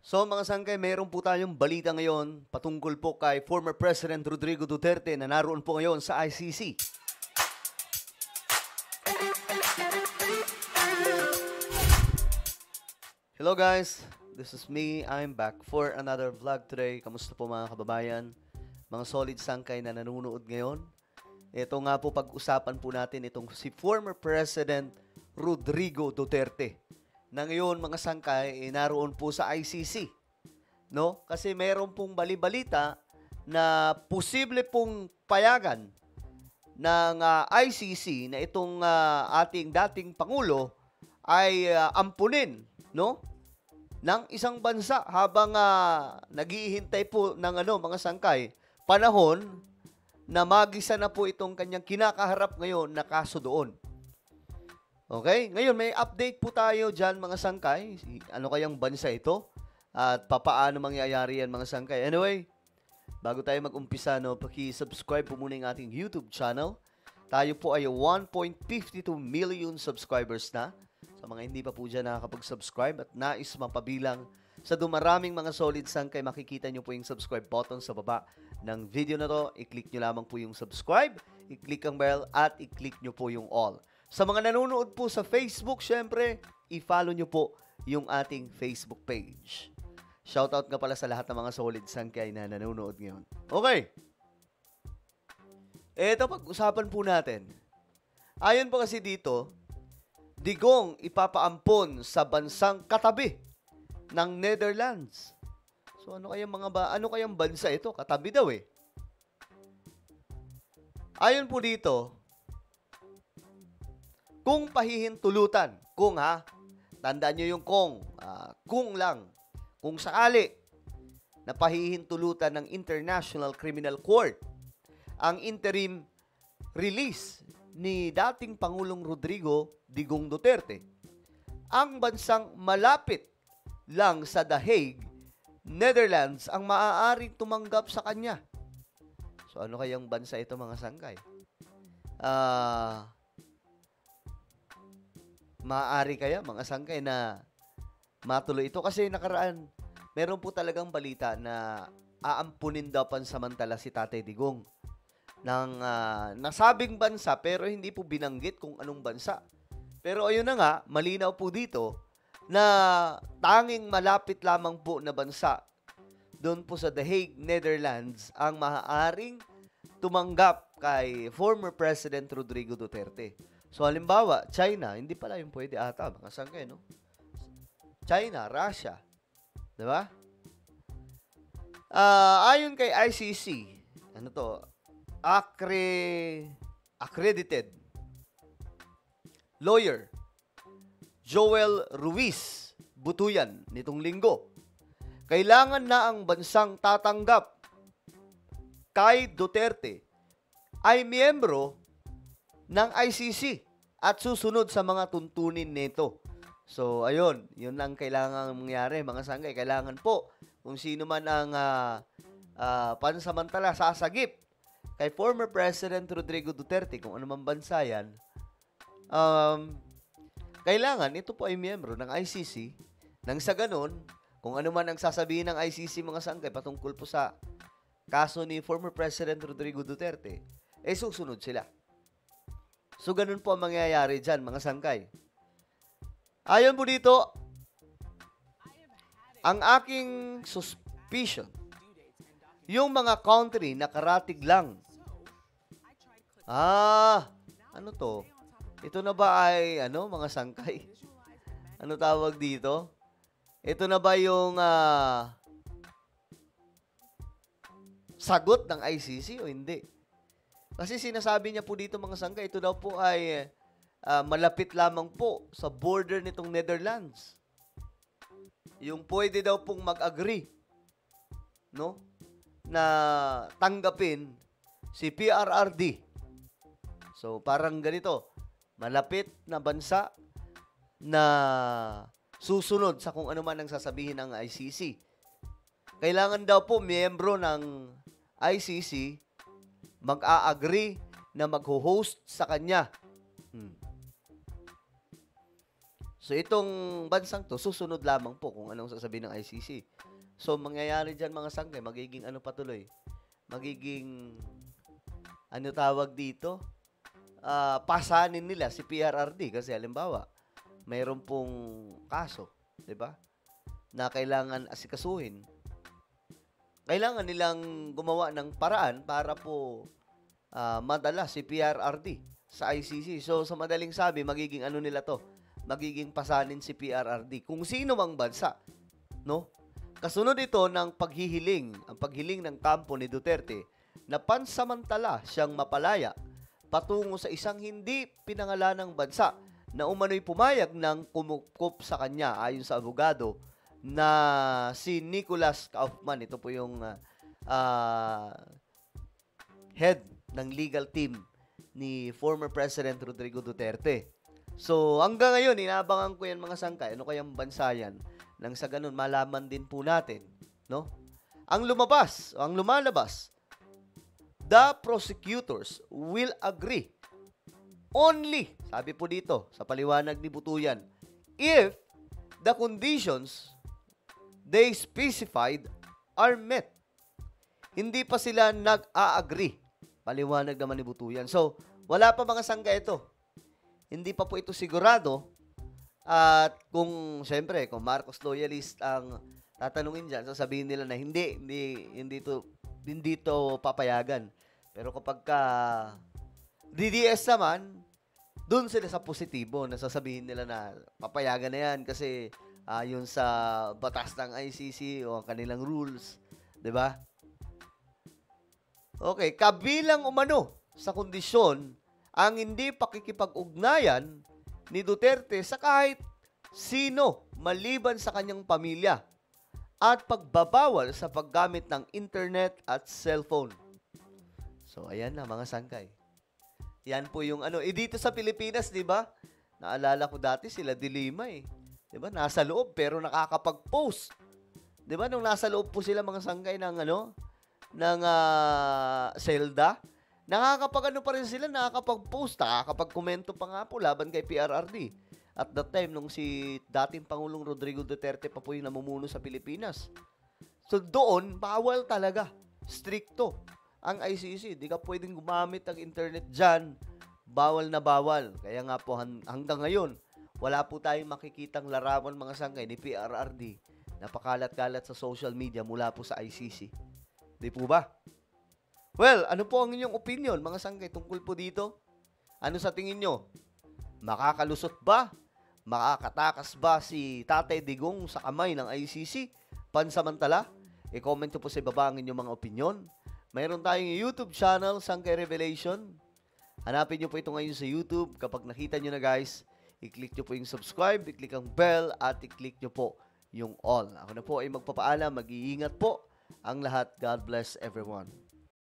So mga sangkay, mayroon po tayong balita ngayon patungkol po kay former President Rodrigo Duterte na naroon po ngayon sa ICC. Hello guys, this is me. I'm back for another vlog today. Kamusta po mga kababayan? Mga solid sangkay na nanonood ngayon. Ito nga po pag-usapan po natin itong si former President Rodrigo Duterte. Na ngayon mga sangkay, naroon po sa ICC. No? Kasi mayroon pong bali-balita na posible pong payagan ng ICC na itong ating dating Pangulo ay ampunin, no? Ng isang bansa habang naghihintay po ng mga sangkay, panahon na magisa na po itong kanyang kinakaharap ngayon na kaso doon. Okay? Ngayon, may update po tayo dyan, mga sangkay. Ano kayang bansa ito? At papaano mangyayari yan, mga sangkay? Anyway, bago tayo mag-umpisa, paki-subscribe po muna yung ating YouTube channel. Tayo po ay 1.52 million subscribers na. Sa mga hindi pa po dyan nakakapag-subscribe at nais mapabilang sa dumaraming mga solid sangkay, makikita nyo po yung subscribe button sa baba ng video na to. I-click nyo lamang po yung subscribe, i-click ang bell, at i-click nyo po yung all. Sa mga nanonood po sa Facebook, syempre, i-follow nyo po yung ating Facebook page. Shoutout nga pala sa lahat ng mga solid sangkay na nanonood ngayon. Okay. Ito, pag-usapan po natin. Ayon po kasi dito, digong ipapaampon sa bansang katabi ng Netherlands. So ano kayang bansa ito? Katabi daw eh. Ayon po dito, kung pahihintulutan, tandaan nyo yung kung lang, kung sakali na pahihintulutan ng International Criminal Court ang interim release ni dating Pangulong Rodrigo Digong Duterte, ang bansang malapit lang sa The Hague, Netherlands, ang maaaring tumanggap sa kanya. So ano kayang bansa ito, mga sangkay? Maaari kaya, mga sangkay, na matuloy ito? Kasi nakaraan, meron po talagang balita na aampunin daw pansamantala si Tatay Digong ng nasabing bansa, pero hindi po binanggit kung anong bansa. Pero ayun na nga, malinaw po dito na tanging malapit lamang po na bansa doon po sa The Hague, Netherlands, ang maaaring tumanggap kay former President Rodrigo Duterte. So, halimbawa, China, hindi pala yung pwede ata, mga sangkay, no? China, Russia, di ba? Ayon kay ICC, accredited lawyer Joel Ruiz Butuyan nitong linggo, kailangan na ang bansang tatanggap kay Duterte ay miyembro ng ICC at susunod sa mga tuntunin nito. So, ayun, yun ang kailangan mangyari, mga sangkay. Kailangan po, kung sino man ang pansamantala sasagip kay former President Rodrigo Duterte, kung ano man bansa yan, kailangan ito po ay miyembro ng ICC. Nang sa ganun, kung ano man ang sasabihin ng ICC, mga sangkay, patungkol po sa kaso ni former President Rodrigo Duterte, susunod sila. So, ganun po ang mangyayari dyan, mga sangkay. Ayon po dito, ang aking suspicion, yung mga country na karatig lang. Ano to? Ito na ba ay, mga sangkay? Ano tawag dito? Ito na ba yung sagot ng ICC o hindi? Kasi sinasabi niya po dito, mga sangkay, ito daw po ay malapit lamang po sa border nitong Netherlands. Yung pwede daw pong mag-agree, no? Na tanggapin si PRRD. So, parang ganito, malapit na bansa na susunod sa kung ano man ang sasabihin ng ICC. Kailangan daw po miyembro ng ICC mag-a-agree na mag-host sa kanya. So, itong bansang to, susunod lamang po kung anong sasabihin ng ICC. So, mangyayari dyan mga sangkay, magiging ano patuloy? Magiging, ano tawag dito? Pasanin nila si PRRD kasi halimbawa, mayroon pong kaso, di ba? Na kailangan asikasuhin. Kailangan nilang gumawa ng paraan para po madala si PRRD sa ICC. So, sa madaling sabi, magiging ano nila to? Magiging pasanin si PRRD. Kung sino mang bansa, no? Kasunod ito ng paghihiling, ang paghiling ng kampo ni Duterte na pansamantala siyang mapalaya patungo sa isang hindi pinangalanang bansa na umano'y pumayag ng kumukup sa kanya ayon sa abogado na si Nicholas Kaufman. Ito po yung head ng legal team ni former President Rodrigo Duterte. So, hanggang ngayon, inaabangan ko yan mga sangkay. Ano kayang bansa yan? Nang sa ganun, malaman din po natin, no? Ang lumalabas, the prosecutors will agree only, sabi po dito, sa paliwanag ni Butuyan, if the conditions they specified are met. Hindi pa sila nag-a-agree. Paliwanag naman ni Butuyan. So, wala pa mga sangkay ito. Hindi pa po ito sigurado. At kung, siyempre, kung Marcos loyalist ang tatanungin dyan, sasabihin nila na hindi to papayagan. Pero kapag DDS naman, dun sila sa positibo na sasabihin nila na papayagan na yan kasi yun sa batas ng ICC o ang kanilang rules. 'Di ba? Okay, kabilang umano sa kondisyon ang hindi pakikipag-ugnayan ni Duterte sa kahit sino maliban sa kanyang pamilya at pagbabawal sa paggamit ng internet at cellphone. So, ayan na mga sangkay. Yan po yung ano. Dito sa Pilipinas, di ba? Naalala ko dati sila Dilima eh. Di ba? Nasa loob pero nakakapag-post. Di ba? Nung nasa loob po sila mga sangkay ng Zelda, nakakapag-ano pa rin sila, nakakapag-post, nakakapag-komento pa nga po laban kay PRRD. At that time, nung si dating Pangulong Rodrigo Duterte pa po yung namumuno sa Pilipinas. So, doon, bawal talaga. Stricto ang ICC. Di ka pwedeng gumamit ng internet dyan. Bawal na bawal. Kaya nga po, hanggang ngayon, wala po tayong makikitang larawan mga sangkay ni PRRD na pakalat-kalat sa social media mula po sa ICC. Di po ba? Well, ano po ang inyong opinion, mga sangkay, tungkol po dito? Ano sa tingin nyo? Makakalusot ba? Makakatakas ba si Tatay Digong sa kamay ng ICC? Pansamantala? I-comment po sa ibaba ang inyong mga opinion. Mayroon tayong YouTube channel, Sangkay Revelation. Hanapin nyo po ito ngayon sa YouTube. Kapag nakita nyo na guys, i-click nyo po yung subscribe, i-click ang bell, at i-click nyo po yung all. Ako na po ay magpapaalam, mag-iingat po ang lahat. God bless everyone.